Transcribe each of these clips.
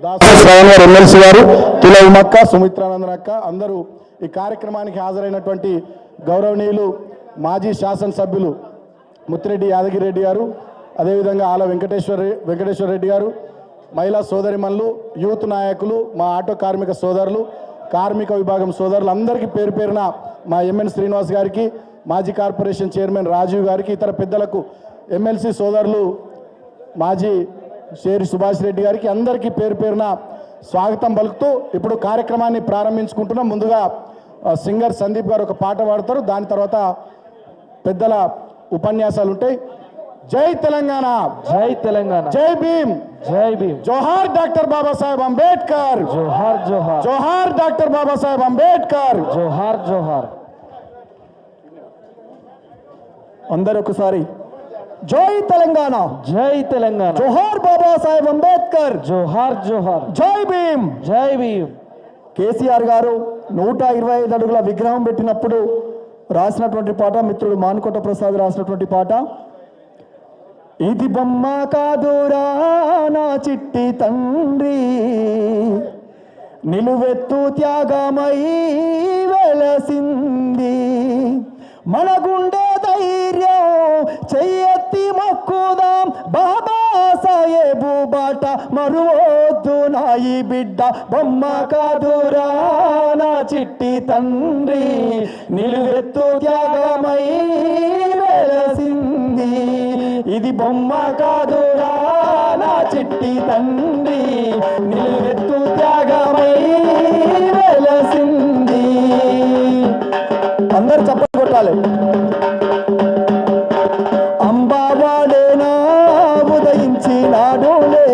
Dasari MLC గారు తుల ఉమక్క సుమిత్రానందన్ అక్క అందరూ ఈ కార్యక్రమానికి హాజరైనటువంటి గౌరవనీయులు మాజీ శాసనసభ్యులు ముత్తిరెడ్డి యాదగిరెడ్డి గారు, అదేవిధంగా ఆల వెంకటేశ్వర రెడ్డి గారు, మహిళా సోదరిమణులు, యూత్ నాయకులు, మా ఆటో కార్మిక సోదరులు, కార్మిక విభాగం సోదరులు అందరికీ పేరు పేరున మా ఎంఎన్ శ్రీనివాస్ గారికి, మాజీ కార్పొరేషన్ చైర్మన్ రాజీవ్ గారికి, ఇతర పెద్దలకు, ఎమ్మెల్సీ సోదరులు మాజీ షేరి సుభాష్ రెడ్డి గారికి అందరికీ పేరు పేరున స్వాగతం పలుకుతూ ఇప్పుడు కార్యక్రమాన్ని ప్రారంభించుకుంటున్నాం. ముందుగా సింగర్ సందీప్ గారు ఒక పాట పాడతారు, దాని తర్వాత పెద్దల ఉపన్యాసాలు ఉంటాయి. జై తెలంగాణ, జై తెలంగాణ, జై భీమ్, జై భీమ్, జోహార్ డాక్టర్ బాబాసాహెబ్ అంబేద్కర్, జోహార్ జోహార్, జోహార్ డాక్టర్ బాబాసాహెబ్ అంబేద్కర్, జోహార్ జోహార్. అందరూ ఒకసారి జై తెలంగాణ, జై తెలంగాణ, జోహార్ బాబాసాహెబ్ అంబేద్కర్, జోహార్ జోహార్, జై భీమ్, జై భీమ్. కేసీఆర్ గారు 125 అడుగుల విగ్రహం పెట్టినప్పుడు రాసినటువంటి పాట, మిత్రుడు మానుకోట ప్రసాద్ రాసినటువంటి పాట. ఇది బొమ్మ కాదురా నా చిట్టి తండ్రి, నిలువెత్తు త్యాగమై వెలసింది, మన గుండె ధైర్యం చెయ్యెత్తి మొక్కుదాం, బాబా సాహెబు బాట మరువొద్దు నాయి బిడ్డ. బొమ్మ కాదురా నా చిట్టి తండ్రి, నిలువెత్తు త్యాగమై వెలసింది, ఇది బొమ్మ కాదురా నా చిట్టి తండ్రి, నిలువెత్తు త్యాగమై వెలసింది. అందరు చప్పట్లు కొట్టాలి. అంబావాడేనా ఉదయించినాడులే,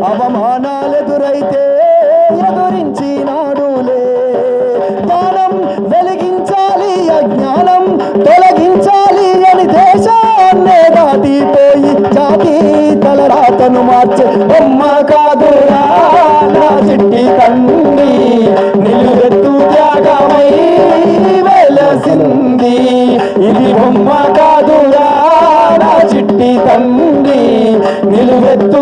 అవమానాలెదురైతే ఎదురించినాడులే, జ్ఞానం వెలిగించాలి అజ్ఞానం తొలగించాలి అని దేశాన్నే దాటిపోయి జాతి తలరాతను మార్చే బొమ్మ కాదురా నా చిట్టి తండ్రి, నిలువెత్తు త్యాగమై వెలసింది, ఇది బొమ్మ కాదురా నా చిట్టి తండ్రి, నిలువెత్తు